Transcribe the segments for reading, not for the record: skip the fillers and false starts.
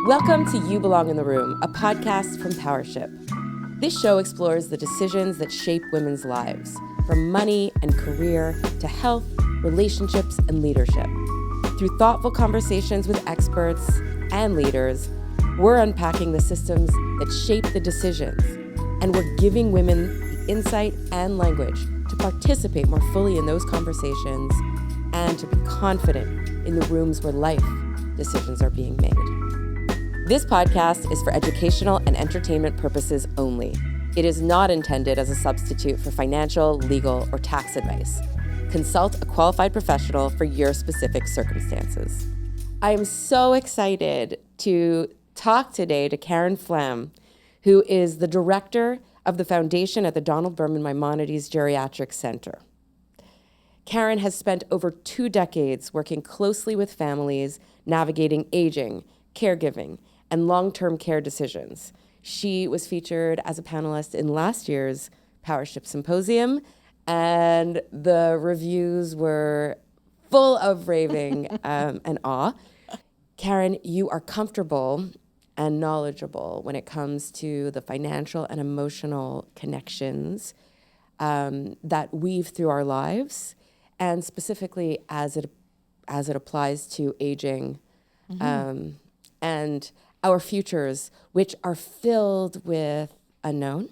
Welcome to You Belong in the Room, a podcast from Powership. This show explores the decisions that shape women's lives, from money and career to health, relationships, and leadership. Through thoughtful conversations with experts and leaders, we're unpacking the systems that shape the decisions, and we're giving women the insight and language to participate more fully in those conversations and to be confident in the rooms where life decisions are being made. This podcast is for educational and entertainment purposes only. It is not intended as a substitute for financial, legal, or tax advice. Consult a qualified professional for your specific circumstances. I am so excited to talk today to Karen Flam, who is the director of the foundation at the Donald Berman Maimonides Geriatric Center. Karen has spent over 2 decades working closely with families navigating aging, caregiving, and long-term care decisions. She was featured as a panelist in last year's Powership Symposium, and the reviews were full of raving and awe. Karen, you are comfortable and knowledgeable when it comes to the financial and emotional connections that weave through our lives, and specifically as it applies to aging and our futures, which are filled with unknown.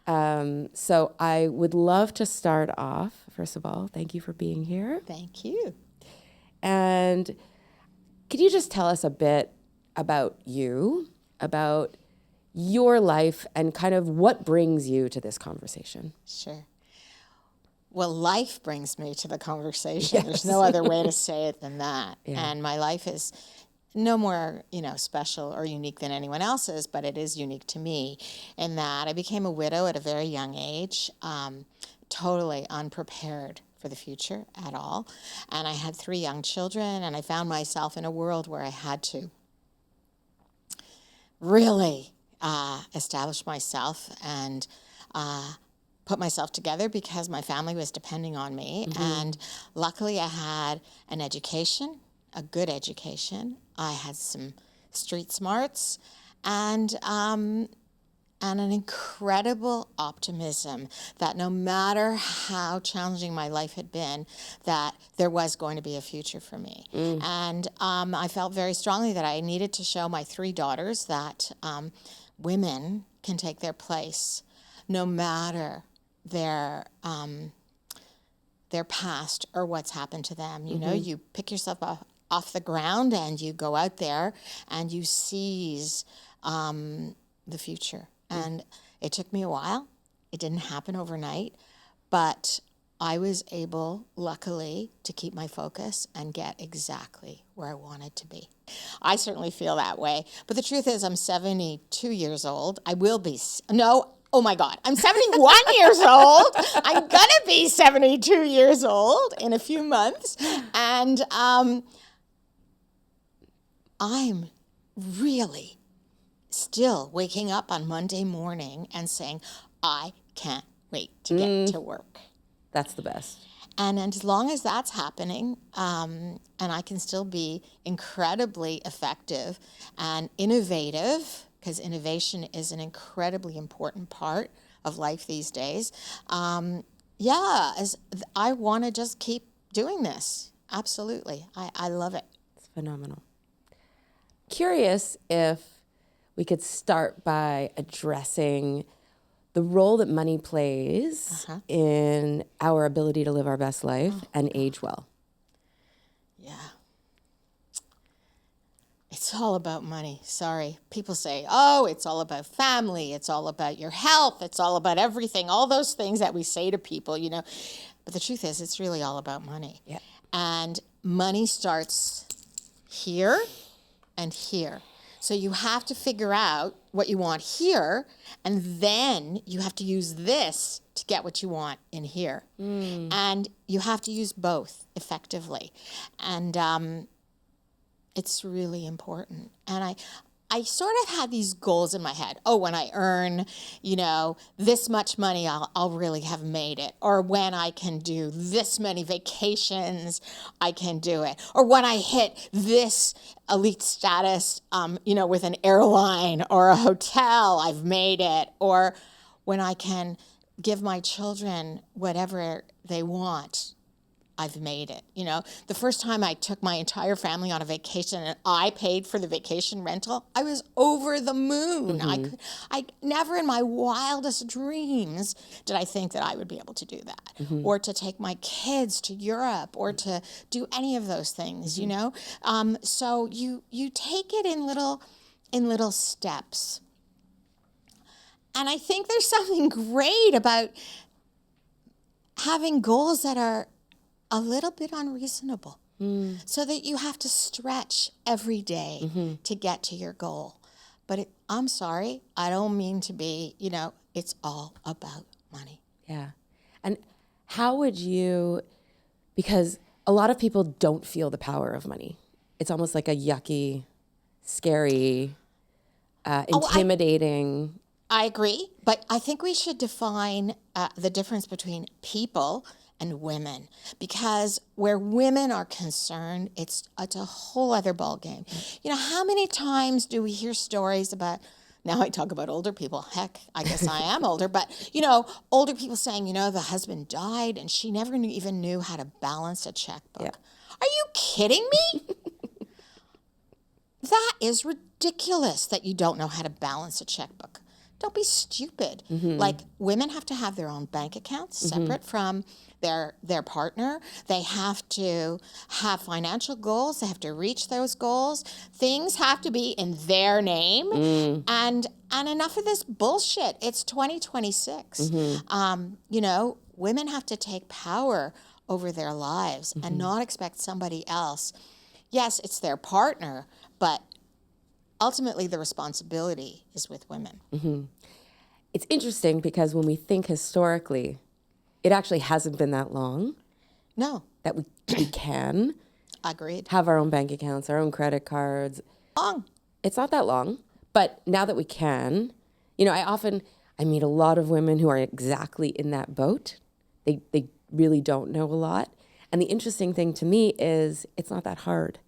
So I would love to start off, first of all, thank you for being here. Thank you. And could you just tell us a bit about you, about your life, and kind of what brings you to this conversation? Sure. Well, life brings me to the conversation. Yes. There's no other way to say it than that. Yeah. And my life is no more, special or unique than anyone else's, but it is unique to me in that I became a widow at a very young age, totally unprepared for the future at all. And I had 3 young children, and I found myself in a world where I had to really establish myself and put myself together because my family was depending on me. Mm-hmm. And luckily I had an education, a good education. I had some street smarts and an incredible optimism that no matter how challenging my life had been, that there was going to be a future for me. Mm. And I felt very strongly that I needed to show my 3 daughters that women can take their place no matter their past or what's happened to them. You know, you pick yourself up off the ground and you go out there and you seize the future. And it took me a while. It didn't happen overnight, but I was able, luckily, to keep my focus and get exactly where I wanted to be. I certainly feel that way. But the truth is, I'm 72 years old. I will be, oh my God, I'm 71 years old. I'm going to be 72 years old in a few months. And I'm really still waking up on Monday morning and saying, I can't wait to get to work. That's the best. And as long as that's happening, and I can still be incredibly effective and innovative, because innovation is an incredibly important part of life these days, I want to just keep doing this. Absolutely. I love it. It's phenomenal. Curious if we could start by addressing the role that money plays in our ability to live our best life and age well. Yeah. It's all about money. Sorry. People say, oh, it's all about family. It's all about your health. It's all about everything. All those things that we say to people, But the truth is, it's really all about money. Yeah. And money starts here and here. So you have to figure out what you want here, and then you have to use this to get what you want in here. Mm. And you have to use both effectively. And it's really important. And I I sort of had these goals in my head. Oh, when I earn, this much money, I'll really have made it. Or when I can do this many vacations, I can do it. Or when I hit this elite status, with an airline or a hotel, I've made it. Or when I can give my children whatever they want, I've made it. The first time I took my entire family on a vacation and I paid for the vacation rental, I was over the moon. I never in my wildest dreams did I think that I would be able to do that, or to take my kids to Europe, or to do any of those things. So you take it in little steps, and I think there's something great about having goals that are a little bit unreasonable, so that you have to stretch every day to get to your goal. But I'm sorry, I don't mean to be, it's all about money. Yeah. And how would you, because a lot of people don't feel the power of money. It's almost like a yucky, scary, intimidating. I agree, but I think we should define the difference between people and women, because where women are concerned, it's a whole other ballgame. How many times do we hear stories about, now I talk about older people, heck, I guess I am older, but, older people saying, the husband died and she never even knew how to balance a checkbook. Yeah. Are you kidding me? That is ridiculous that you don't know how to balance a checkbook. Don't be stupid. Like, women have to have their own bank accounts separate from their partner. They have to have financial goals. They have to reach those goals. Things have to be in their name. And enough of this bullshit. It's 2026. Women have to take power over their lives and not expect somebody else. Yes, it's their partner, but ultimately the responsibility is with women. It's interesting because when we think historically, it actually hasn't been that long. No. That we can Agreed. Have our own bank accounts, our own credit cards. Long. It's not that long, but now that we can, I meet a lot of women who are exactly in that boat. They really don't know a lot. And the interesting thing to me is it's not that hard.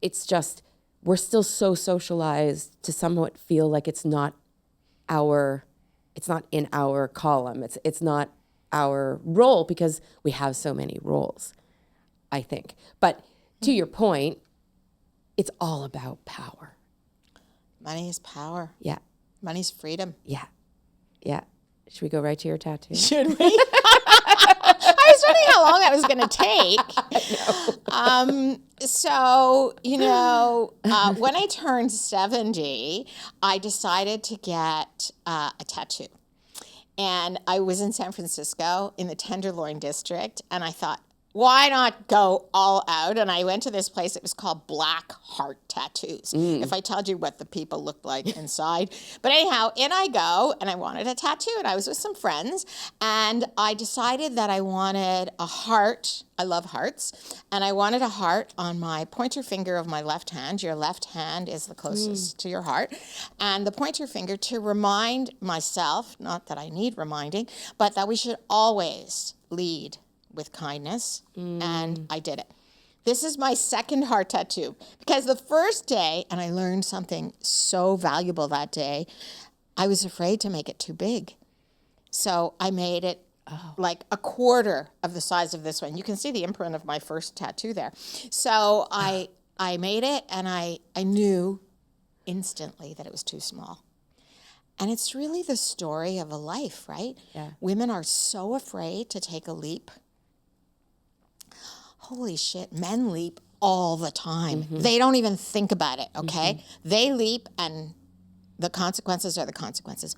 It's just we're still so socialized to somewhat feel like it's not in our column. It's not our role because we have so many roles, I think. But to your point, it's all about power. Money is power. Yeah. Money's freedom. Yeah. Yeah. Should we go right to your tattoo? Should we? I was wondering how long that was going to take. When I turned 70, I decided to get a tattoo. And I was in San Francisco in the Tenderloin district, and I thought, why not go all out? And I went to this place. It was called Black Heart Tattoos. If I told you what the people looked like inside. But anyhow, in I go, and I wanted a tattoo. And I was with some friends. And I decided that I wanted a heart. I love hearts. And I wanted a heart on my pointer finger of my left hand. Your left hand is the closest to your heart. And the pointer finger to remind myself, not that I need reminding, but that we should always lead with kindness, and I did it. This is my second heart tattoo, because the first day, and I learned something so valuable that day, I was afraid to make it too big. So I made it like a quarter of the size of this one. You can see the imprint of my first tattoo there. So I made it, and I knew instantly that it was too small. And it's really the story of a life, right? Yeah. Women are so afraid to take a leap. Holy shit, men leap all the time. They don't even think about it, okay? They leap, and the consequences are the consequences.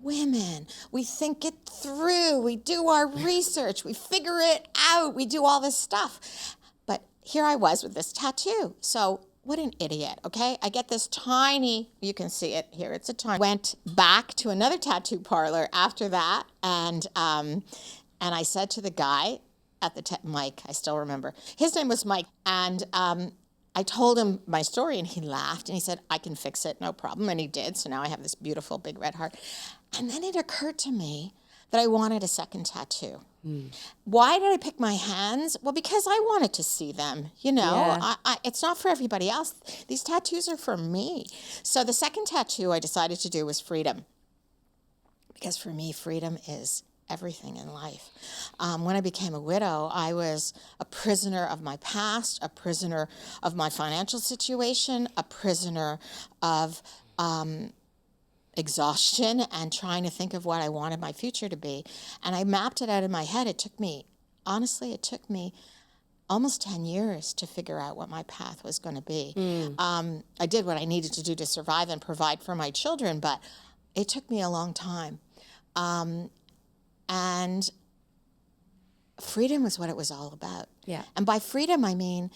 Women, we think it through. We do our research. We figure it out. We do all this stuff. But here I was with this tattoo. So what an idiot, okay? I get this tiny, you can see it here, it's a tiny. Went back to another tattoo parlor after that, and I said to the guy at the Mike, I still remember. His name was Mike, and I told him my story, and he laughed, and he said, I can fix it, no problem. And he did. So now I have this beautiful big red heart. And then it occurred to me that I wanted a second tattoo. Why did I pick my hands? Well, because I wanted to see them. You know, it's not for everybody else. These tattoos are for me. So the second tattoo I decided to do was freedom. Because for me, freedom is everything in life. When I became a widow, I was a prisoner of my past, a prisoner of my financial situation, a prisoner of exhaustion and trying to think of what I wanted my future to be. And I mapped it out in my head. It took me almost 10 years to figure out what my path was going to be. I did what I needed to do to survive and provide for my children, but it took me a long time. And freedom was what it was all about. Yeah. And by freedom, I mean,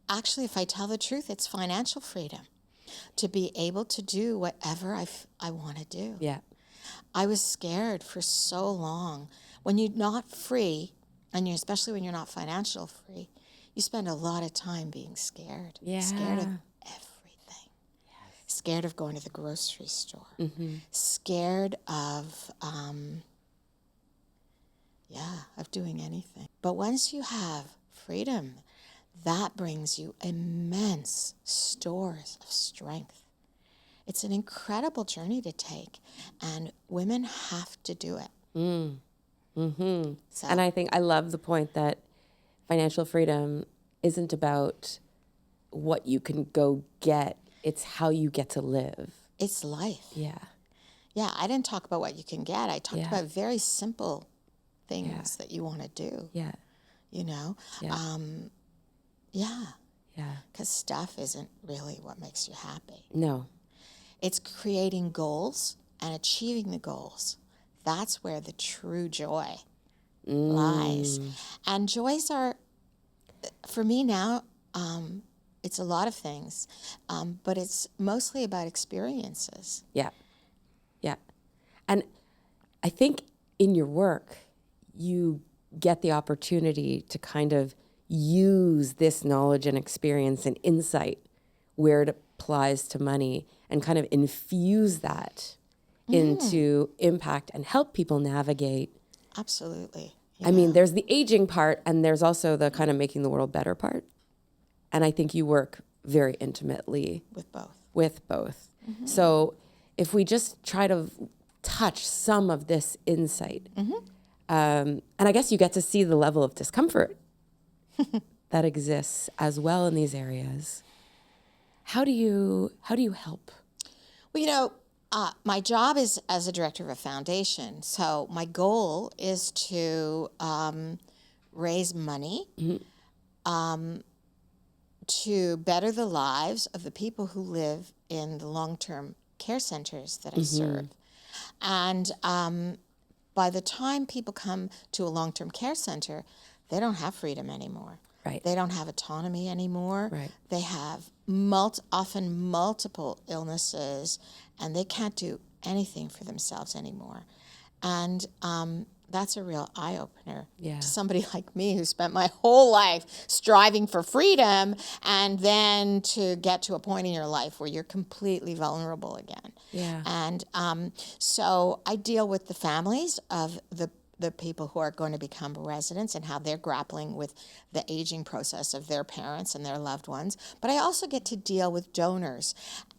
actually, if I tell the truth, it's financial freedom. To be able to do whatever I want to do. Yeah. I was scared for so long. When you're not free, and especially when you're not financial free, you spend a lot of time being scared. Yeah. Scared of everything. Yes. Scared of going to the grocery store. Scared of doing anything. But once you have freedom, that brings you immense stores of strength. It's an incredible journey to take, and women have to do it. So. And I think I love the point that financial freedom isn't about what you can go get. It's how you get to live. It's life. Yeah. Yeah, I didn't talk about what you can get. I talked about very simple things that you want to do. Yeah. You know? Yeah. Yeah. Because stuff isn't really what makes you happy. No. It's creating goals and achieving the goals. That's where the true joy lies. And joys are, for me now, it's a lot of things, but it's mostly about experiences. Yeah. Yeah. And I think in your work, you get the opportunity to kind of use this knowledge and experience and insight where it applies to money and kind of infuse that into impact and help people navigate. Absolutely. I mean, there's the aging part and there's also the kind of making the world better part. And I think you work very intimately with both. So if we just try to touch some of this insight, and I guess you get to see the level of discomfort that exists as well in these areas. How do you help? Well, you know, my job is as a director of a foundation. So my goal is to raise money to better the lives of the people who live in the long-term care centers that I serve. And by the time people come to a long-term care center, they don't have freedom anymore. Right. They don't have autonomy anymore. Right. They have often multiple illnesses, and they can't do anything for themselves anymore. And that's a real eye-opener to somebody like me who spent my whole life striving for freedom, and then to get to a point in your life where you're completely vulnerable again. Yeah. And so I deal with the families of the people who are going to become residents and how they're grappling with the aging process of their parents and their loved ones. But I also get to deal with donors.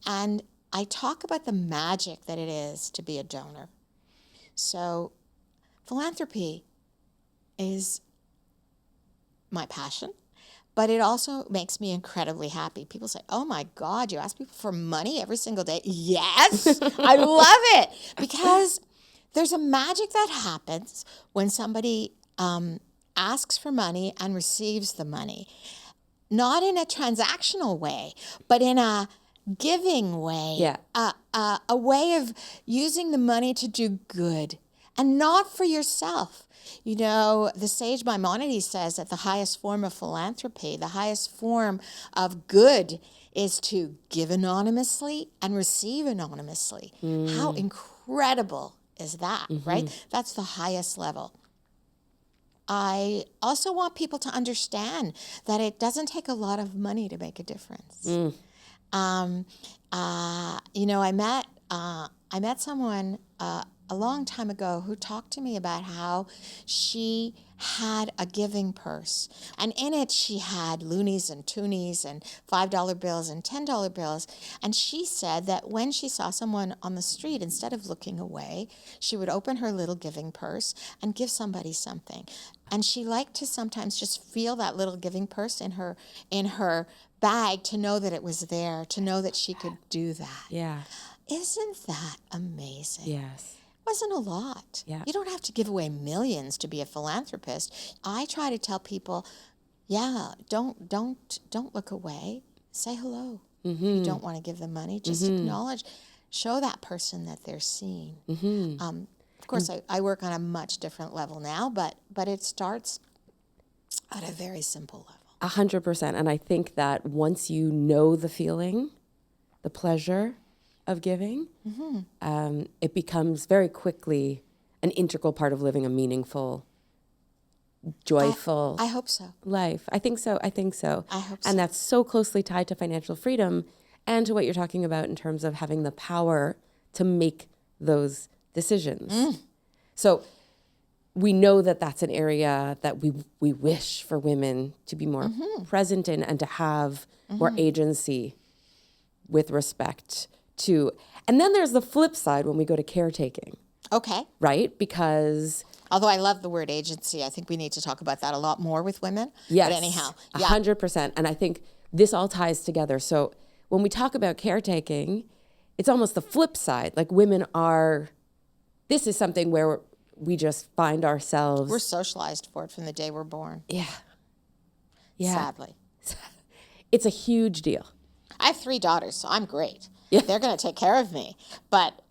And I talk about the magic that it is to be a donor. So philanthropy is my passion, but it also makes me incredibly happy. People say, oh my God, you ask people for money every single day? Yes, I love it, because there's a magic that happens when somebody asks for money and receives the money. Not in a transactional way, but in a giving way. Yeah. A way of using the money to do good and not for yourself. You know, the sage Maimonides says that the highest form of philanthropy, the highest form of good, is to give anonymously and receive anonymously. How incredible is that, right? That's the highest level. I also want people to understand that it doesn't take a lot of money to make a difference. I met someone a long time ago who talked to me about how she had a giving purse, and in it she had loonies and toonies and $5 bills and $10 bills. And she said that when she saw someone on the street, instead of looking away, she would open her little giving purse and give somebody something. And she liked to sometimes just feel that little giving purse in her bag, to know that it was there, to know that she could do that. Yeah. Isn't that amazing? Yes. It wasn't a lot. Yeah. You don't have to give away millions to be a philanthropist. I try to tell people, don't look away. Say hello. You don't want to give them money. Just acknowledge, show that person that they're seen. Of course, I work on a much different level now, but it starts at a very simple level. 100%. And I think that once you know the feeling, the pleasure of giving, it becomes very quickly an integral part of living a meaningful, joyful I hope so. life. I think so. I hope so. And that's so closely tied to financial freedom and to what you're talking about in terms of having the power to make those decisions. So we know that that's an area that we wish for women to be more present in, and to have more agency with respect to. And then there's the flip side when we go to caretaking, Okay. right? Because Although I love the word agency, I think we need to talk about that a lot more with women. yes, But anyhow, yeah. 100%. And I think this all ties together. So when we talk about caretaking, it's almost the flip side. Like this is something where we just find ourselves. We're socialized for it from the day we're born. Yeah. Sadly. It's a huge deal. I have 3 daughters, so I'm great. Yeah. They're going to take care of me. But,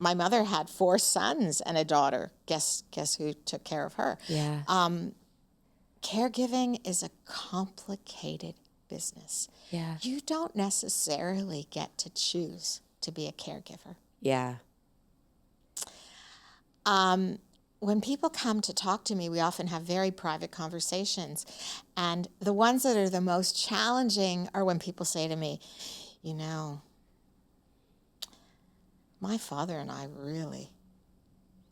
my mother had 4 sons and a daughter. Guess who took care of her? Yeah. Caregiving is a complicated business. Yeah. You don't necessarily get to choose to be a caregiver. Yeah. When people come to talk to me, we often have very private conversations. And the ones that are the most challenging are when people say to me, my father and I really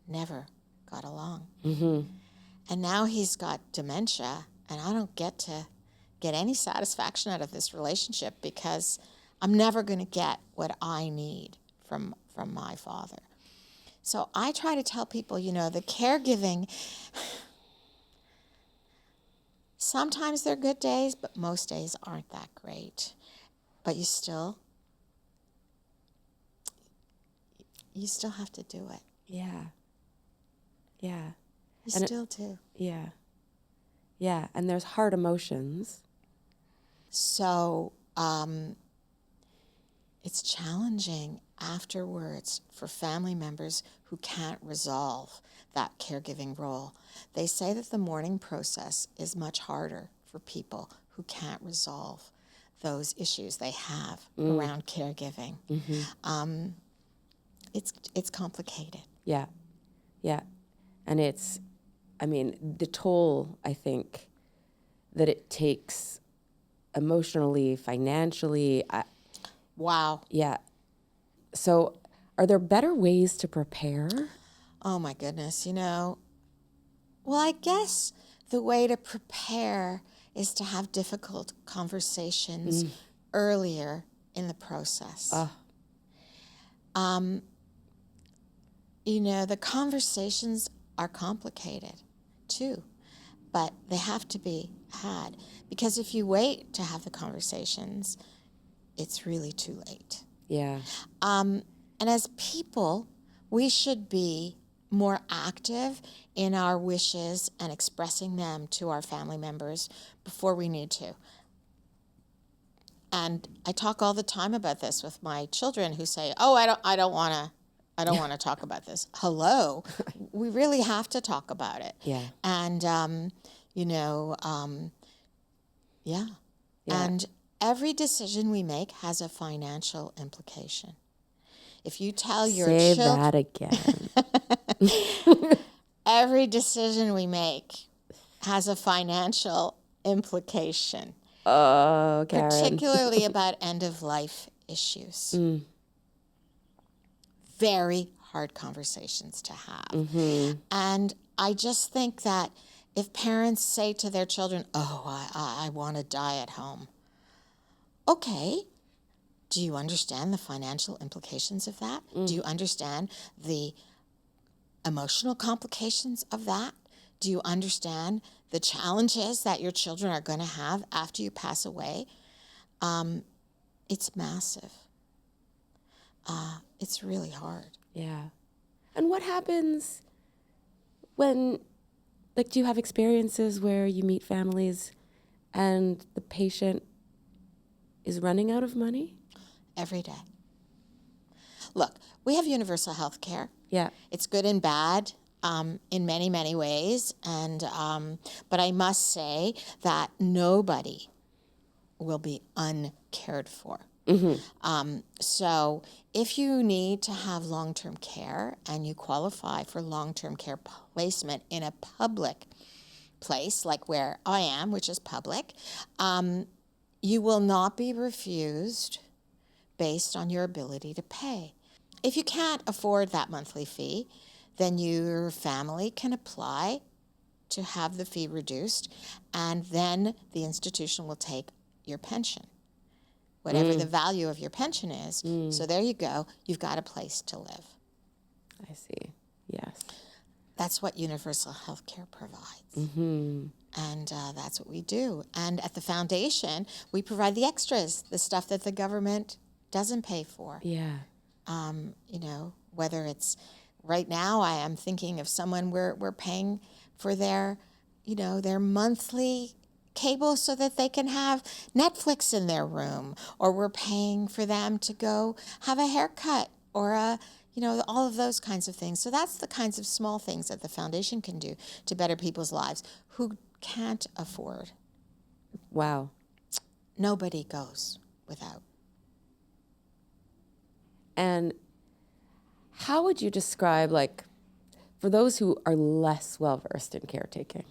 never got along. And now he's got dementia, and I don't get any satisfaction out of this relationship because I'm never going to get what I need from my father. So I try to tell people, the caregiving, sometimes they're good days, but most days aren't that great. But you still have to do it. Yeah. Yeah. You still do. Yeah. Yeah. And there's hard emotions. So it's challenging afterwards for family members who can't resolve that caregiving role. They say that the mourning process is much harder for people who can't resolve those issues they have around caregiving. It's complicated. Yeah. Yeah. And the toll, I think, that it takes emotionally, financially. Wow. Yeah. So are there better ways to prepare? Oh, my goodness. Well, I guess the way to prepare is to have difficult conversations earlier in the process. The conversations are complicated too, but they have to be had, because if you wait to have the conversations, it's really too late. Yeah. And as people, we should be more active in our wishes and expressing them to our family members before we need to. And I talk all the time about this with my children who say, "Oh, I don't want to talk about this." Hello, we really have to talk about it. Yeah. And yeah. And every decision we make has a financial implication. If you tell your Say children, that again. every decision we make has a financial implication, Oh, Karen. particularly about end-of-life issues. Very hard conversations to have. And I just think that if parents say to their children, oh, I want to die at home. Okay. Do you understand the financial implications of that? Do you understand the emotional complications of that? Do you understand the challenges that your children are going to have after you pass away? It's massive. It's really hard. Yeah. And what happens when, like, do you have experiences where you meet families and the patient is running out of money? Every day. Look, we have universal health care. Yeah. It's good and bad in many, many ways. And but I must say that nobody will be uncared for. So if you need to have long-term care and you qualify for long-term care placement in a public place, like where I am, which is public, you will not be refused based on your ability to pay. If you can't afford that monthly fee, then your family can apply to have the fee reduced, and then the institution will take your pension, whatever the value of your pension is. So there you go. You've got a place to live. I see. Yes. That's what universal health care provides. And that's what we do. And at the foundation, we provide the extras, the stuff that the government doesn't pay for. Yeah. You know, whether it's right now, I am thinking of someone we're paying for their, you know, their monthly cable so that they can have Netflix in their room, or we're paying for them to go have a haircut, or you know, all of those kinds of things. So that's the kinds of small things that the foundation can do to better people's lives who can't afford. Wow. Nobody goes without. And how would you describe, like, for those who are less well-versed in caretaking,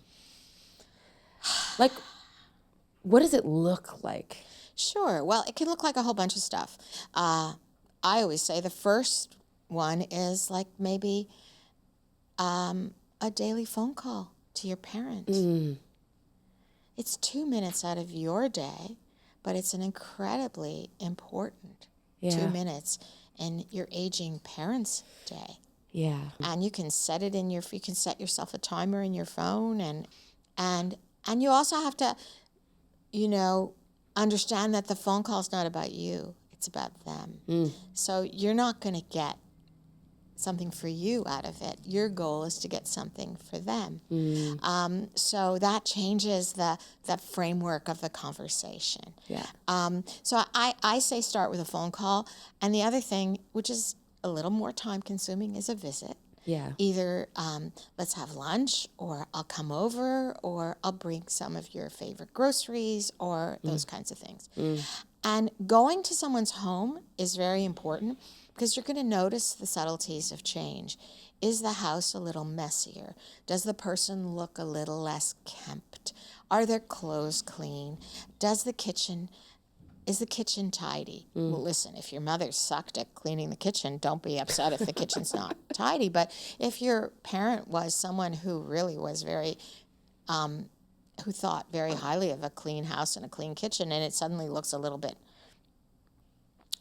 like, what does it look like? Sure. Well, it can look like a whole bunch of stuff. I always say the first one is like maybe a daily phone call to your parent. It's 2 minutes out of your day, but it's an incredibly important 2 minutes in your aging parents' day. Yeah. And you can set it in you can set yourself a timer in your phone, and you also have to, you know, understand that the phone call is not about you, it's about them. So you're not going to get something for you out of it. Your goal is to get something for them. So that changes the framework of the conversation. Yeah. So I say start with a phone call. And the other thing, which is a little more time consuming, is a visit. Yeah. Either let's have lunch, or I'll come over, or I'll bring some of your favorite groceries, or those kinds of things. And going to someone's home is very important, because you're going to notice the subtleties of change. Is the house a little messier? Does the person look a little less kempt? Are their clothes clean? Is the kitchen tidy? Well, listen, if your mother sucked at cleaning the kitchen, don't be upset if the kitchen's not tidy. But if your parent was someone who really was very, who thought very highly of a clean house and a clean kitchen, and it suddenly looks a little bit,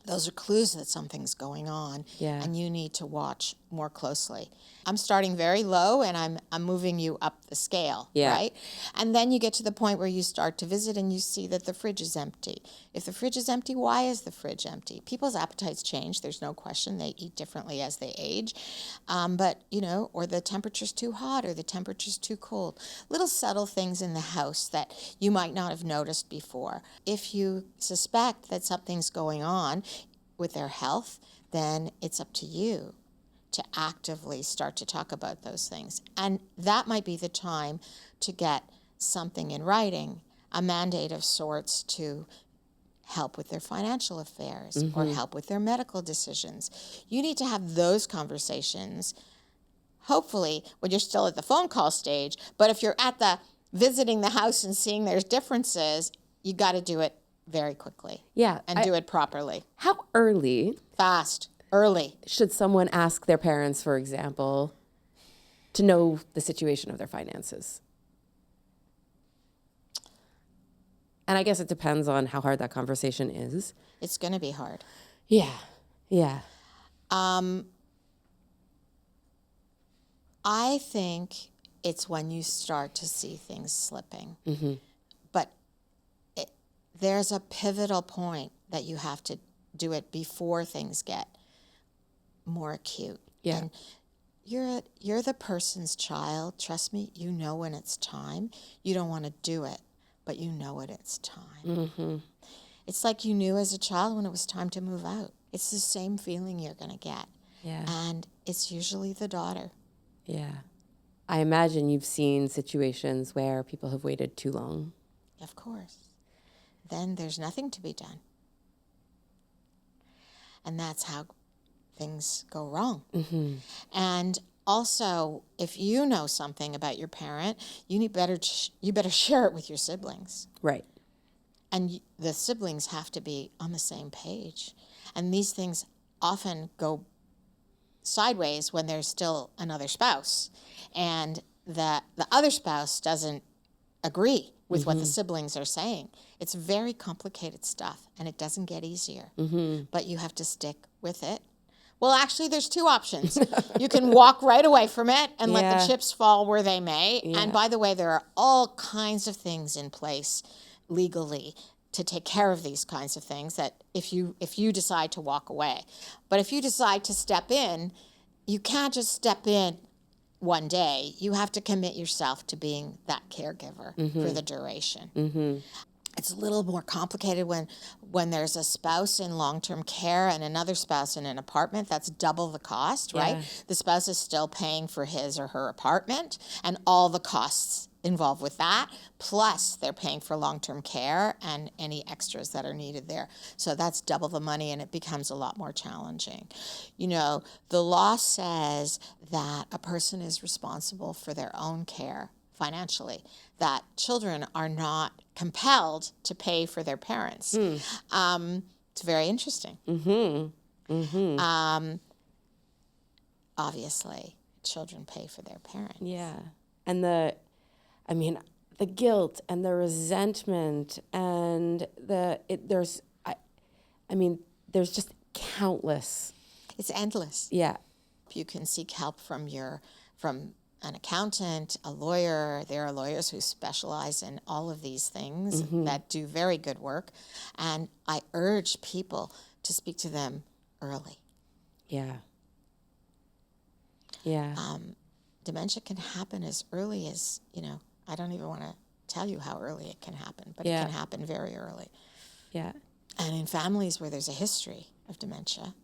those are clues that something's going on, and you need to watch more closely. I'm starting very low, and I'm moving you up the scale, right? And then you get to the point where you start to visit, and you see that the fridge is empty. If the fridge is empty, why is the fridge empty? People's appetites change. There's no question. They eat differently as they age. But, you know, or the temperature's too hot, or the temperature's too cold. Little subtle things in the house that you might not have noticed before. If you suspect that something's going on with their health, then it's up to you to actively start to talk about those things. And that might be the time to get something in writing, a mandate of sorts to help with their financial affairs, or help with their medical decisions. You need to have those conversations hopefully when you're still at the phone call stage. But if you're at the visiting the house and seeing there's differences, you got to do it very quickly. Yeah. And do it properly. How early Fast. Early. should someone ask their parents, for example, to know the situation of their finances? And I guess it depends on how hard that conversation is. It's going to be hard. Yeah. Yeah. I think it's when you start to see things slipping. But there's a pivotal point that you have to do it before things get more acute. Yeah. And you're the person's child. Trust me, you know when it's time. You don't want to do it, but you know when it's time. It's like you knew as a child when it was time to move out. It's the same feeling you're going to get. Yeah. And it's usually the daughter. Yeah. I imagine you've seen situations where people have waited too long. Of course. Then there's nothing to be done. And that's how things go wrong. And also, if you know something about your parent, you better share it with your siblings. Right. And the siblings have to be on the same page. And these things often go sideways when there's still another spouse. And the other spouse doesn't agree with what the siblings are saying. It's very complicated stuff, and it doesn't get easier. But you have to stick with it. Well, actually, there's two options. You can walk right away from it and let the chips fall where they may. And by the way, there are all kinds of things in place legally to take care of these kinds of things that if you decide to walk away. But if you decide to step in, you can't just step in one day. You have to commit yourself to being that caregiver for the duration. It's a little more complicated when there's a spouse in long-term care and another spouse in an apartment. That's double the cost, right? The spouse is still paying for his or her apartment and all the costs involved with that, plus they're paying for long-term care and any extras that are needed there. So that's double the money, and it becomes a lot more challenging. You know, the law says that a person is responsible for their own care financially, that children are not compelled to pay for their parents. It's very interesting. Obviously, children pay for their parents. Yeah. And the guilt and the resentment and there's just countless. It's endless. Yeah. You can seek help from an accountant, a lawyer. There are lawyers who specialize in all of these things that do very good work. And I urge people to speak to them early. Yeah. Yeah. Dementia can happen as early as, I don't even want to tell you how early it can happen, but it can happen very early. Yeah. And in families where there's a history of dementia,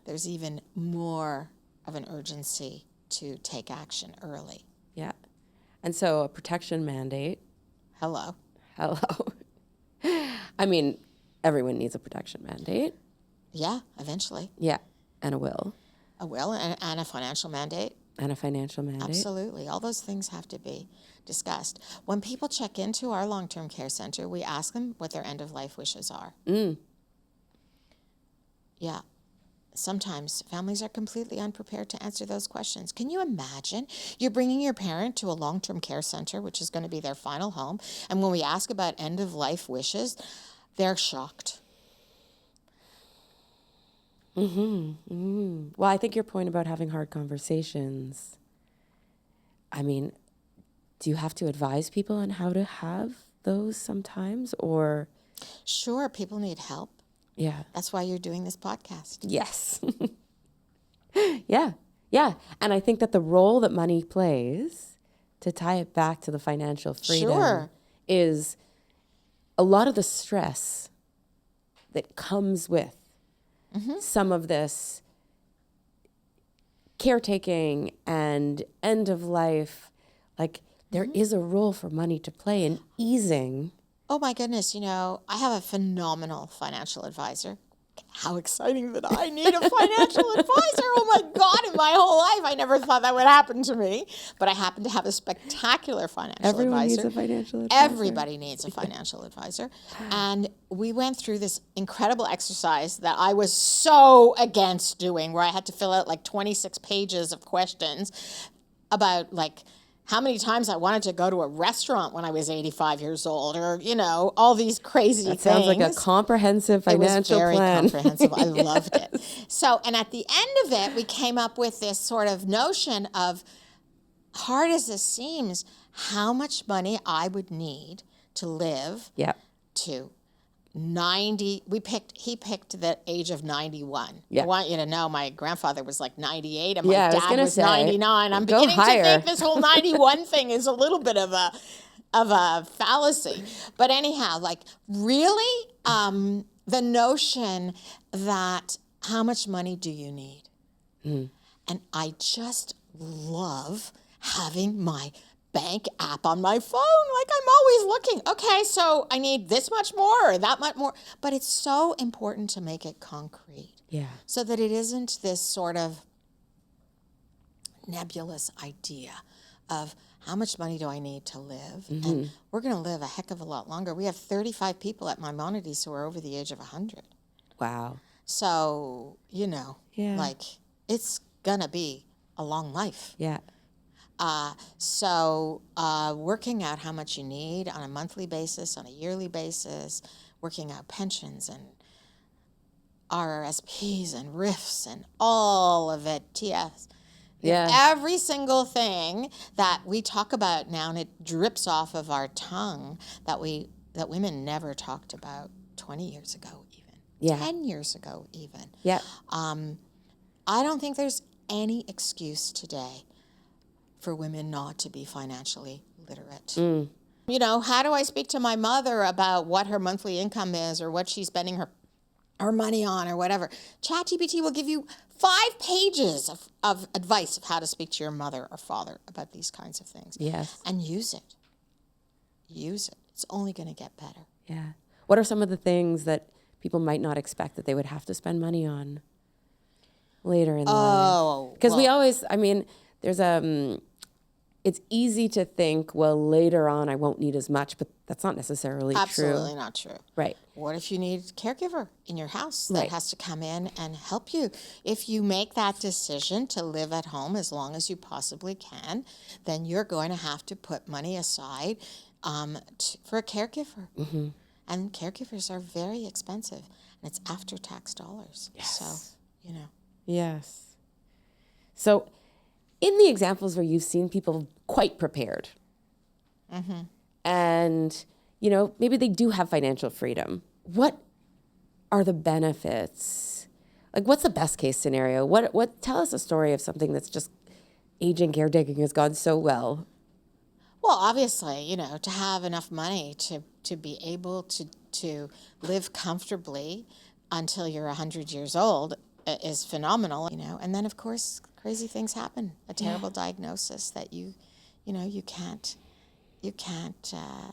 there's even more of an urgency to take action early. Yeah. And so a protection mandate. Hello. I mean, everyone needs a protection mandate. Yeah, eventually. Yeah. And a will. A will and a financial mandate. And a financial mandate. Absolutely. All those things have to be discussed. When people check into our long-term care center, we ask them what their end-of-life wishes are. Yeah. Sometimes families are completely unprepared to answer those questions. Can you imagine? You're bringing your parent to a long-term care center, which is going to be their final home, and when we ask about end-of-life wishes, they're shocked. Well, I think your point about having hard conversations, I mean, do you have to advise people on how to have those sometimes, or? Sure, people need help. Yeah. That's why you're doing this podcast. Yes. Yeah. And I think that the role that money plays, to tie it back to the financial freedom, is a lot of the stress that comes with some of this caretaking and end of life. Like, there is a role for money to play in easing. Oh my goodness, I have a phenomenal financial advisor. how exciting that I need a financial advisor. Oh my God, in my whole life, I never thought that would happen to me. But I happen to have a spectacular financial Everyone advisor. needs a financial advisor. Everybody needs a financial advisor. And we went through this incredible exercise that I was so against doing, where I had to fill out like 26 pages of questions about like how many times I wanted to go to a restaurant when I was 85 years old, or, all these crazy things. Sounds like a comprehensive financial plan. It was very comprehensive. I loved it. So, and at the end of it, we came up with this sort of notion of, hard as this seems, how much money I would need to live to 90. He picked the age of 91. I want you to know my grandfather was like 98 and my dad was 99. I'm beginning to think this whole 91 thing is a little bit of a fallacy. But anyhow, like really the notion that how much money do you need? And I just love having my bank app on my phone. Like I'm always looking. Okay, so I need this much more or that much more. But it's so important to make it concrete. Yeah. So that it isn't this sort of nebulous idea of how much money do I need to live? And we're going to live a heck of a lot longer. We have 35 people at Maimonides who are over the age of 100. Wow. So, like it's going to be a long life. Yeah. So working out how much you need on a monthly basis, on a yearly basis, working out pensions and RRSPs and RIFs and all of it, TFs. Yeah. Every single thing that we talk about now, and it drips off of our tongue, that women never talked about 20 years ago even, 10 years ago even. Yeah. I don't think there's any excuse today for women not to be financially literate. How do I speak to my mother about what her monthly income is or what she's spending her money on or whatever? ChatGPT will give you 5 pages of advice of how to speak to your mother or father about these kinds of things. Yes. And use it. Use it. It's only going to get better. Yeah. What are some of the things that people might not expect that they would have to spend money on later in life? Because we always, there's it's easy to think, well, later on I won't need as much, but that's not necessarily true. Absolutely not true. Right. What if you need a caregiver in your house that has to come in and help you? If you make that decision to live at home as long as you possibly can, then you're going to have to put money aside for a caregiver. And caregivers are very expensive, and it's after-tax dollars. Yes. So, Yes. So in the examples where you've seen people quite prepared, and, maybe they do have financial freedom, what are the benefits? Like, what's the best case scenario? What tell us a story of something that's just aging caretaking has gone so well. Well, obviously, to have enough money to be able to live comfortably until you're 100 years old is phenomenal, And then, of course, crazy things happen. A terrible diagnosis that you can't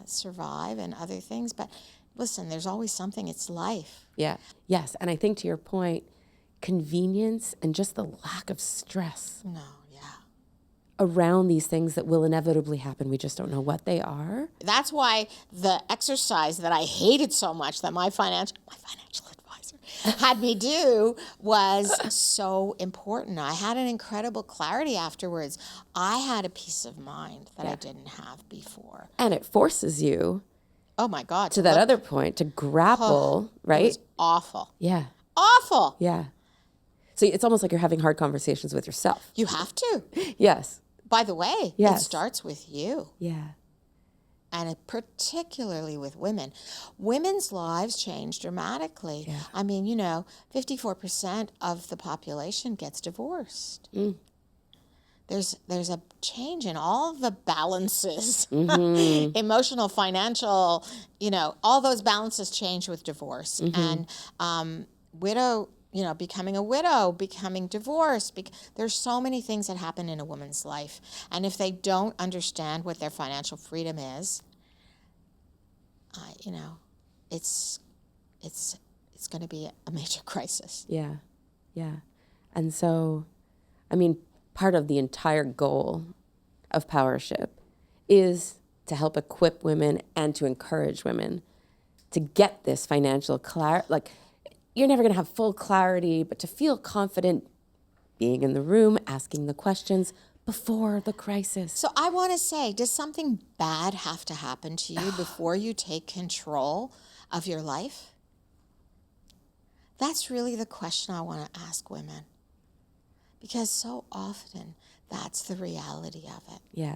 survive, and other things. But listen, there's always something. It's life. Yeah. Yes. And I think, to your point, convenience and just the lack of stress around these things that will inevitably happen. We just don't know what they are. That's why the exercise that I hated so much that my financial advisor had me do was so important. I had an incredible clarity afterwards. I had a peace of mind that I didn't have before. And it forces you, oh my God, to that other point, to grapple, right? It was awful. Yeah. Awful. Yeah. So it's almost like you're having hard conversations with yourself. You have to. Yes. By the way, it starts with you. Yeah. And particularly with women. Women's lives change dramatically. Yeah. 54% of the population gets divorced. There's a change in all the balances, emotional, financial, all those balances change with divorce. And becoming a widow, becoming divorced. There's so many things that happen in a woman's life. And if they don't understand what their financial freedom is, it's it's going to be a major crisis. Yeah. Yeah. And so, I mean, part of the entire goal of Powership is to help equip women and to encourage women to get this financial clarity. Like, you're never going to have full clarity, but to feel confident being in the room, asking the questions before the crisis. So I want to say, does something bad have to happen to you before you take control of your life? That's really the question I want to ask women. Because so often that's the reality of it. Yeah.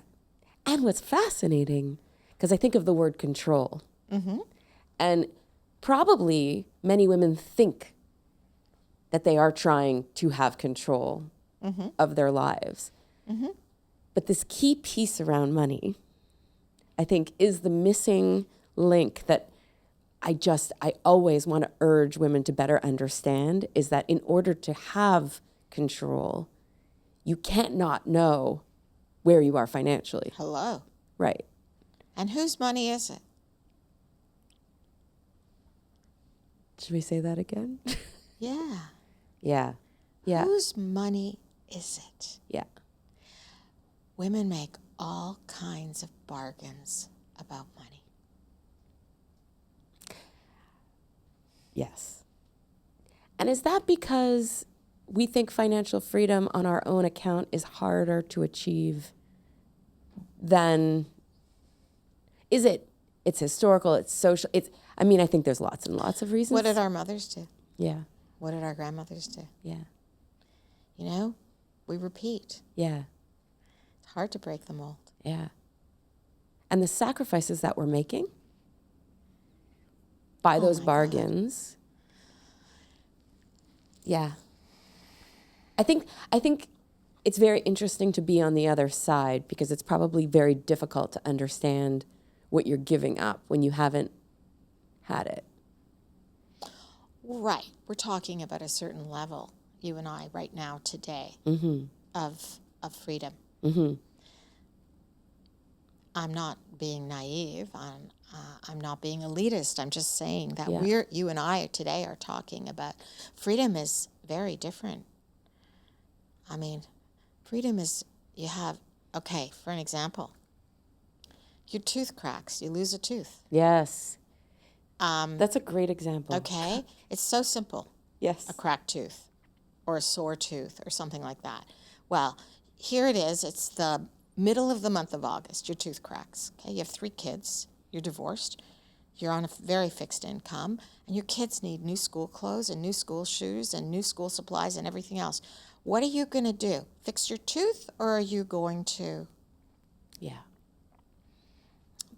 And what's fascinating, because I think of the word control. Mm-hmm. And probably many women think that they are trying to have control of their lives. Mm-hmm. But this key piece around money, I think, is the missing link that I always want to urge women to better understand, is that in order to have control, you can't not know where you are financially. Hello. Right. And whose money is it? Should we say that again? Yeah. Yeah. Yeah. Whose money is it? Yeah. Women make all kinds of bargains about money. Yes. And is that because we think financial freedom on our own account is harder to achieve than, is it? It's historical, it's social, I think there's lots and lots of reasons. What did our mothers do? Yeah. What did our grandmothers do? Yeah. You know, we repeat. Yeah. It's hard to break the mold. Yeah. And the sacrifices that we're making by those my bargains. Yeah. I think it's very interesting to be on the other side, because it's probably very difficult to understand what you're giving up when you haven't had it. Right. We're talking about a certain level, you and I, right now, today, of freedom. Mm-hmm. I'm not being naive. I'm not being elitist. I'm just saying that Yeah. you and I today are talking about freedom is very different. I mean, freedom is, you have, okay, for an example, your tooth cracks, you lose a tooth. Yes. That's a great example. Okay? It's so simple. Yes. A cracked tooth or a sore tooth or something like that. Well, here it is. It's the middle of the month of August. Your tooth cracks. Okay? You have 3 kids. You're divorced. You're on a very fixed income. And your kids need new school clothes and new school shoes and new school supplies and everything else. What are you going to do? Fix your tooth, or are you going to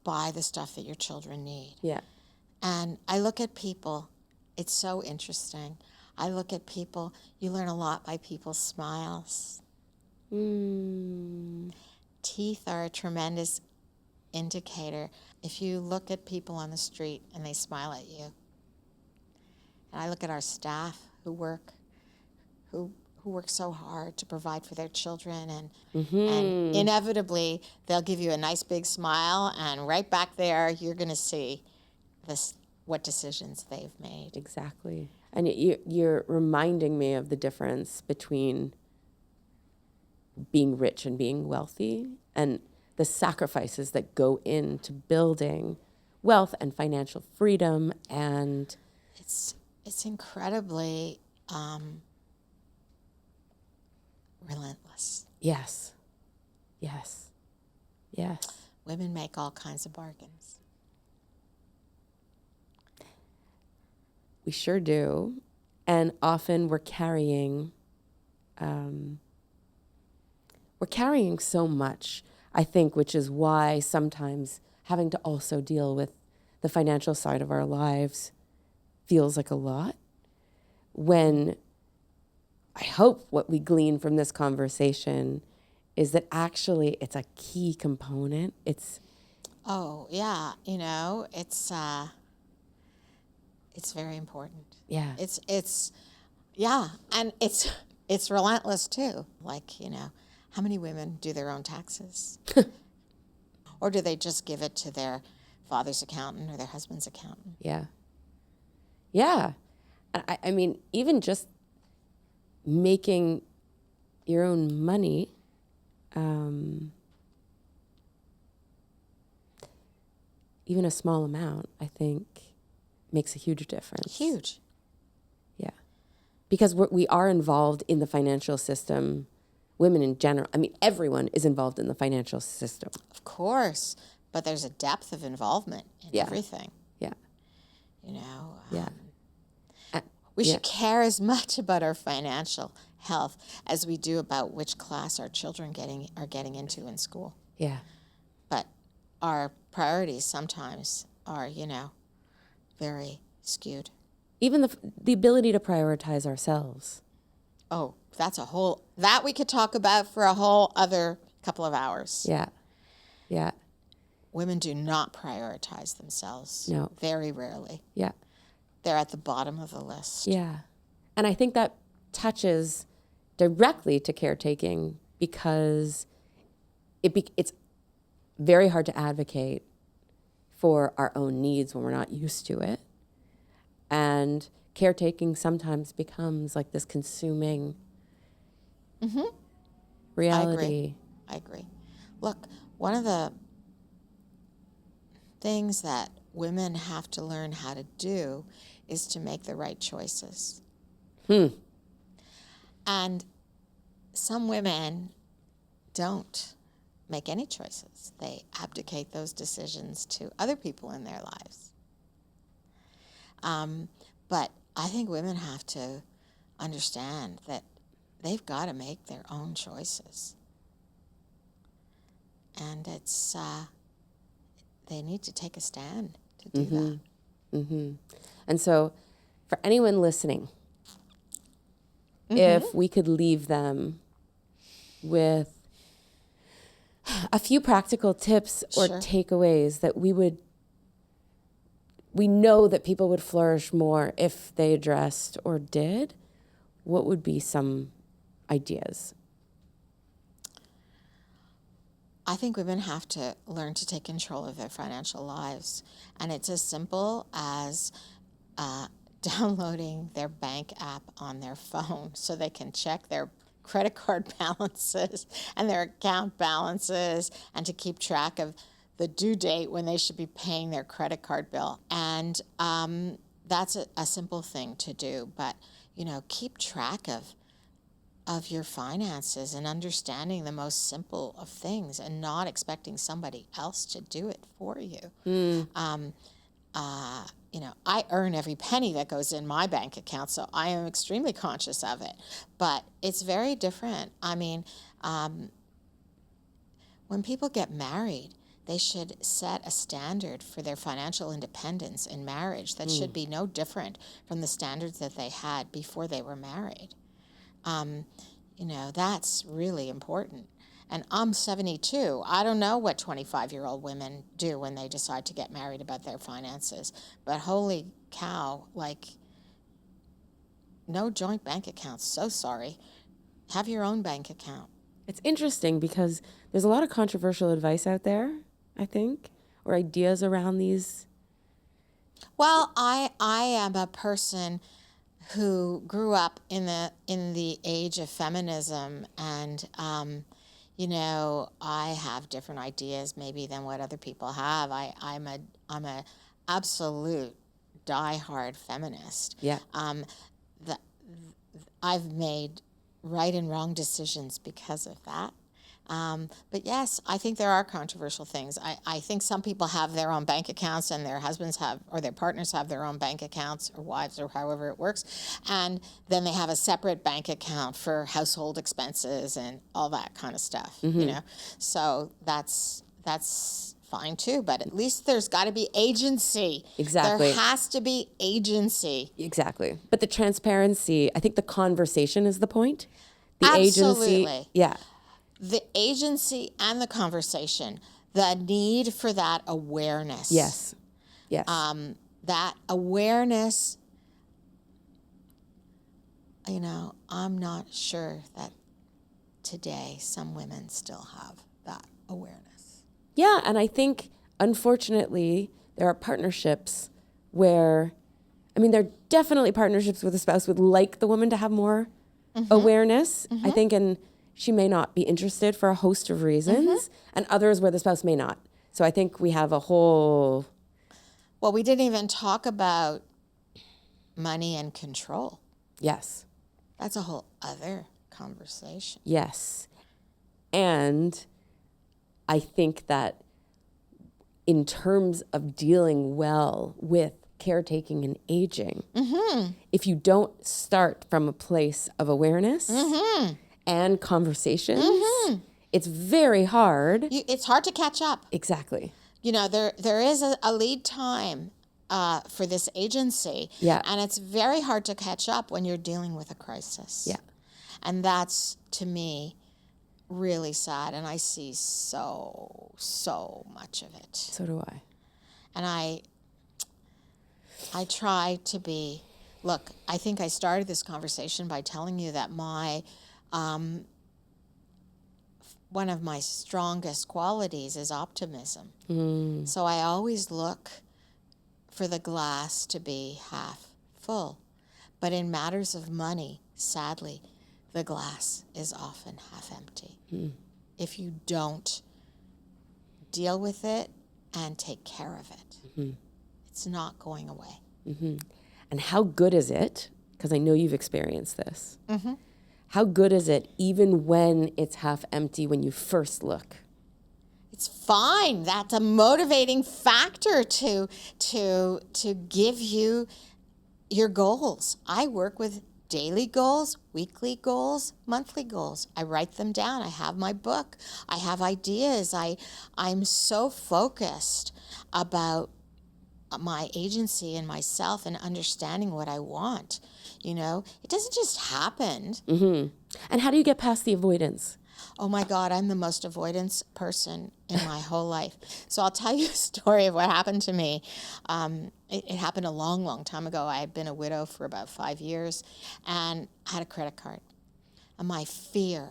buy the stuff that your children need? Yeah. And I look at people, it's so interesting. I look at people, you learn a lot by people's smiles. Teeth are a tremendous indicator. If you look at people on the street and they smile at you, and I look at our staff who work so hard to provide for their children, and inevitably they'll give you a nice big smile, and right back there you're going to see what decisions they've made. Exactly. And you're reminding me of the difference between being rich and being wealthy, and the sacrifices that go into building wealth and financial freedom. And it's incredibly relentless. Yes. Yes. Yes. Women make all kinds of bargains. We sure do. And often we're carrying so much, I think, which is why sometimes having to also deal with the financial side of our lives feels like a lot. When I hope what we glean from this conversation is that actually it's a key component. It's it's very important. Yeah. And it's relentless too. Like, how many women do their own taxes? Or do they just give it to their father's accountant or their husband's accountant? Yeah. Yeah. I mean, even just making your own money, even a small amount, I think, makes a huge difference. Huge. Yeah. Because we are involved in the financial system, women in general. I mean, everyone is involved in the financial system. Of course. But there's a depth of involvement in everything. Yeah. You know? Yeah. We should care as much about our financial health as we do about which class our children are getting into in school. Yeah. But our priorities sometimes are, you know, very skewed. Even the ability to prioritize ourselves. Oh, that we could talk about for a whole other couple of hours. Yeah. Yeah. Women do not prioritize themselves. No. Very rarely. Yeah. They're at the bottom of the list. Yeah. And I think that touches directly to caretaking because it's very hard to advocate for our own needs when we're not used to it. And caretaking sometimes becomes like this consuming reality. I agree. Look, one of the things that women have to learn how to do is to make the right choices. And some women don't make any choices. They abdicate those decisions to other people in their lives. But I think women have to understand that they've got to make their own choices. And it's they need to take a stand to do that. Mm-hmm. And so for anyone listening, if we could leave them with a few practical tips or takeaways that we know that people would flourish more if they addressed or did, what would be some ideas? I think women have to learn to take control of their financial lives. And it's as simple as downloading their bank app on their phone so they can check their credit card balances and their account balances and to keep track of the due date when they should be paying their credit card bill. And that's a simple thing to do. But, you know, keep track of your finances and understanding the most simple of things and not expecting somebody else to do it for you. You know, I earn every penny that goes in my bank account, so I am extremely conscious of it. But it's very different. I mean, when people get married, they should set a standard for their financial independence in marriage that should be no different from the standards that they had before they were married. You know, that's really important. And I'm 72. I don't know what 25-year-old women do when they decide to get married about their finances. But holy cow, like, no joint bank accounts. So sorry. Have your own bank account. It's interesting because there's a lot of controversial advice out there, I think, or ideas around these. Well, I am a person who grew up in the age of feminism, and you know, I have different ideas maybe than what other people have. I'm a absolute diehard feminist. Yeah. I've made right and wrong decisions because of that. But yes, I think there are controversial things. I think some people have their own bank accounts and their husbands have, or their partners have their own bank accounts, or wives, or however it works. And then they have a separate bank account for household expenses and all that kind of stuff, you know? So that's fine too, but at least there's got to be agency. Exactly. There has to be agency. Exactly. But the transparency, I think the conversation is the point. The Absolutely. agency. Yeah. The agency and the conversation, the need for that awareness. Yes. Yes. That awareness, you know, I'm not sure that today some women still have that awareness. Yeah, and I think, unfortunately, there are partnerships where, I mean, definitely partnerships with a spouse would like the woman to have more awareness, I think, and she may not be interested for a host of reasons, and others where the spouse may not. So I think we have a whole... Well, we didn't even talk about money and control. Yes. That's a whole other conversation. Yes. And I think that in terms of dealing well with caretaking and aging, if you don't start from a place of awareness and conversations, it's very hard. It's hard to catch up. Exactly. You know, there is a lead time for this agency. Yeah. And it's very hard to catch up when you're dealing with a crisis. Yeah. And that's, to me, really sad. And I see so much of it. So do I. And I try to be, look, I think I started this conversation by telling you that my, one of my strongest qualities is optimism. So I always look for the glass to be half full. But in matters of money, sadly, the glass is often half empty. If you don't deal with it and take care of it, it's not going away. And how good is it, because I know you've experienced this, how good is it even when it's half empty when you first look? It's fine. That's a motivating factor to give you your goals. I work with daily goals, weekly goals, monthly goals. I write them down. I have my book. I have ideas. I'm so focused about my agency and myself and understanding what I want. You know, it doesn't just happen. And how do you get past the avoidance? Oh my God, I'm the most avoidance person in my whole life. So I'll tell you a story of what happened to me. It happened a long time ago. I had been a widow for about 5 years and had a credit card. And my fear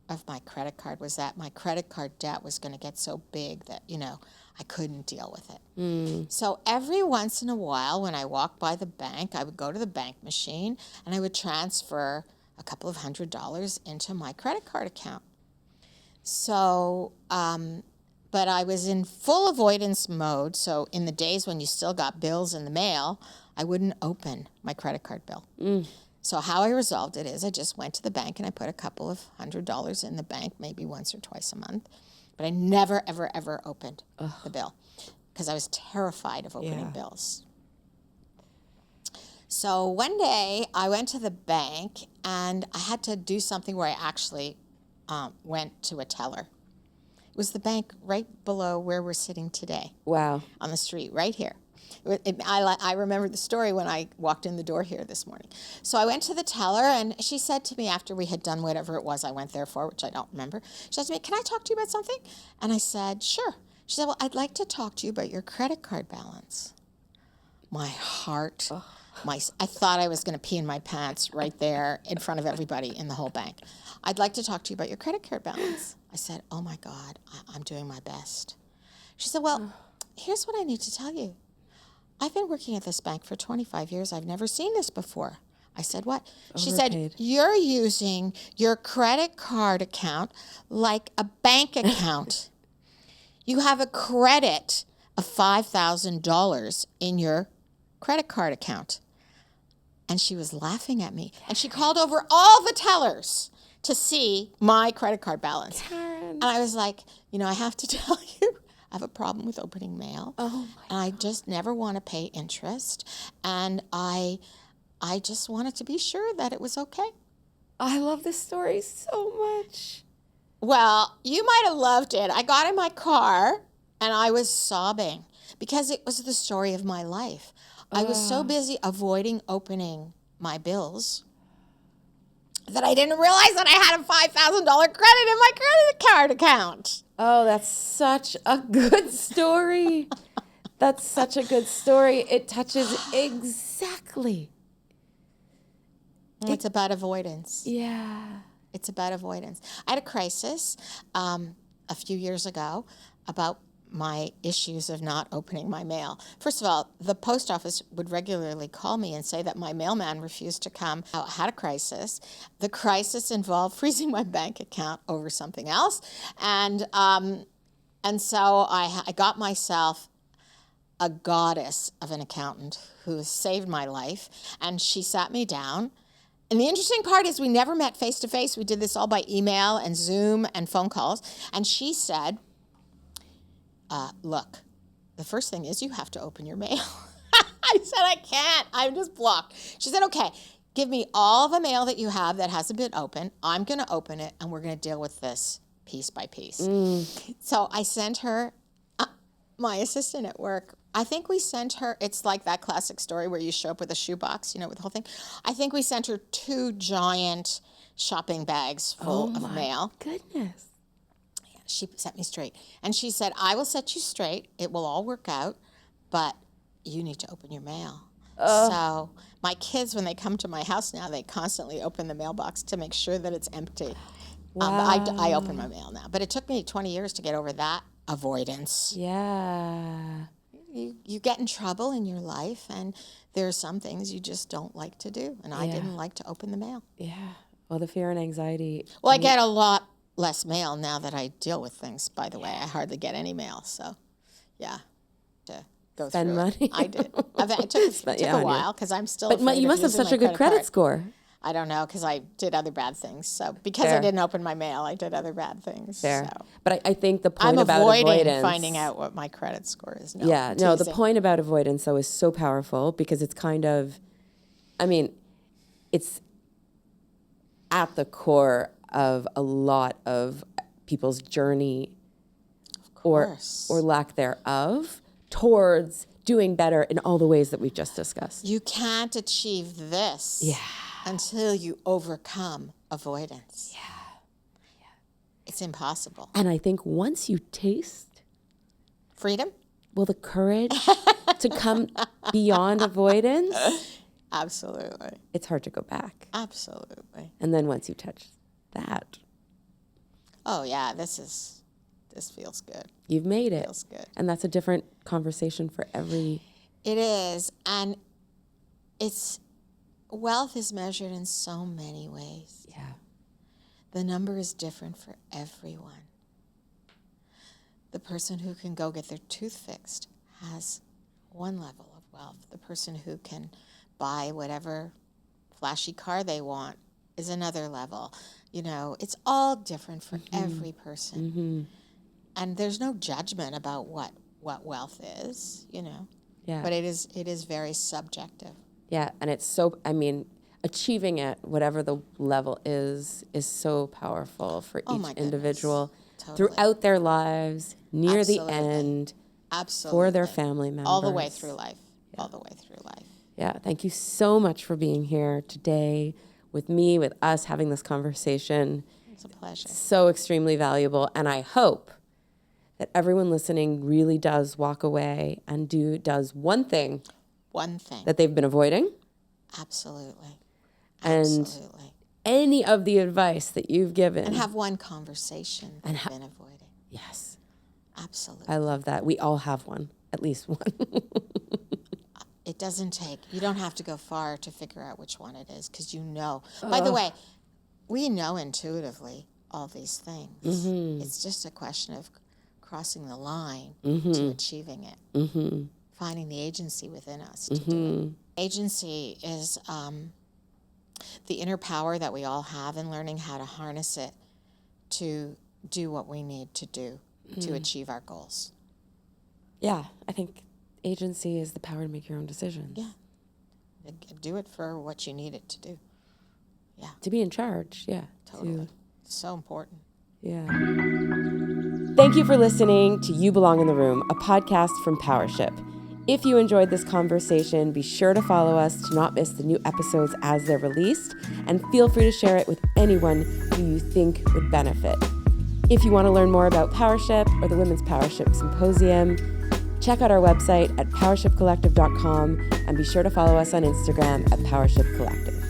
of my credit card was that my credit card debt was going to get so big that, you know, I couldn't deal with it. So every once in a while when I walked by the bank, I would go to the bank machine and I would transfer a couple of $100s into my credit card account. So, but I was in full avoidance mode. So in the days when you still got bills in the mail, I wouldn't open my credit card bill. So how I resolved it is I just went to the bank and I put a couple of $100 in the bank, maybe once or twice a month. But I never, ever opened the bill because I was terrified of opening bills. So one day I went to the bank and I had to do something where I actually went to a teller. It was the bank right below where we're sitting today. Wow. On the street, right here. I remember the story when I walked in the door here this morning. So I went to the teller and she said to me after we had done whatever it was I went there for, which I don't remember, she said to me, "Can I talk to you about something?" And I said, "Sure." She said, "Well, I'd like to talk to you about your credit card balance." My heart... I thought I was going to pee in my pants right there in front of everybody in the whole bank. "I'd like to talk to you about your credit card balance." I said, "Oh my God, I'm doing my best." She said, "Well, here's what I need to tell you. I've been working at this bank for 25 years. I've never seen this before." I said, "What?" She said, "You're using your credit card account like a bank account. You have a credit of $5,000 in your credit card account." And she was laughing at me. And she called over all the tellers to see my credit card balance. Karen. And I was like, you know, I have to tell you, I have a problem with opening mail. Oh my and I just never want to pay interest. And I just wanted to be sure that it was okay. I love this story so much. Well, you might have loved it. I got in my car and I was sobbing because it was the story of my life. I was so busy avoiding opening my bills that I didn't realize that I had a $5,000 credit in my credit card account. Oh, that's such a good story. That's such a good story. It touches exactly. It's about avoidance. Yeah. It's about avoidance. I had a crisis a few years ago about my issues of not opening my mail. First of all, the post office would regularly call me and say that my mailman refused to come. I had a crisis. The crisis involved freezing my bank account over something else. And so I got myself a goddess of an accountant who saved my life. And she sat me down. And the interesting part is we never met face to face. We did this all by email and Zoom and phone calls. And she said, look, the first thing is you have to open your mail. I said, I can't. I'm just blocked. She said, okay, give me all the mail that you have that hasn't been opened. I'm going to open it, and we're going to deal with this piece by piece. So I sent her, my assistant at work, I think we sent her, it's like that classic story where you show up with a shoebox, with the whole thing. I think we sent her 2 giant shopping bags full of mail. Goodness. She set me straight. And she said, I will set you straight. It will all work out, but you need to open your mail. So my kids, when they come to my house now, they constantly open the mailbox to make sure that it's empty. Wow. I open my mail now. But it took me 20 years to get over that avoidance. Yeah. You get in trouble in your life, and there are some things you just don't like to do. And I didn't like to open the mail. Yeah. Well, the fear and anxiety. Well, I get a lot less mail now that I deal with things, by the way. I hardly get any mail, so to go Spend through money. it. I did. It took a while because I'm still But afraid you of must have using such my a good credit score. I don't know, because I did other bad things. So because I Fair. didn't open my mail, I did other bad things. Fair. So. But I think the I'm point about avoiding avoidance. finding out what my credit score is. No, The point about avoidance, though, is so powerful because it's kind of, it's at the core of a lot of people's journey or lack thereof towards doing better in all the ways that we've just discussed. You can't achieve this until you overcome avoidance. Yeah. It's impossible. And I think once you taste freedom, the courage to come beyond avoidance, absolutely, it's hard to go back. Absolutely. And then once you touch that, oh yeah, this feels good. You've made it. Feels good. And that's a different conversation for every. It is, and wealth is measured in so many ways. Yeah. The number is different for everyone. The person who can go get their tooth fixed has one level of wealth. The person who can buy whatever flashy car they want is another level. It's all different for every person. Mm-hmm. And there's no judgment about what wealth is, Yeah. But it is very subjective. Yeah, and it's achieving it, whatever the level is so powerful for each individual throughout their lives, near the end, for their family members. All the way through life. Yeah. All the way through life. Yeah, thank you so much for being here today with me, with us, having this conversation. It's a pleasure. So extremely valuable, and I hope that everyone listening really does walk away and does one thing that they've been avoiding. Absolutely. And any of the advice that you've given. And have one conversation that you've been avoiding. Yes. Absolutely. I love that. We all have one, at least one. It doesn't you don't have to go far to figure out which one it is, because By the way, we know intuitively all these things. Mm-hmm. It's just a question of crossing the line to achieving it, finding the agency within us to do it. Agency is the inner power that we all have, and learning how to harness it to do what we need to do to achieve our goals. Yeah, I think agency is the power to make your own decisions. Yeah. Do it for what you need it to do. Yeah. To be in charge, yeah. Totally. So important. Yeah. Thank you for listening to You Belong in the Room, a podcast from PowerShip. If you enjoyed this conversation, be sure to follow us to not miss the new episodes as they're released, and feel free to share it with anyone who you think would benefit. If you want to learn more about PowerShip or the Women's PowerShip Symposium, check out our website at powershipcollective.com, and be sure to follow us on Instagram at PowerShipCollective.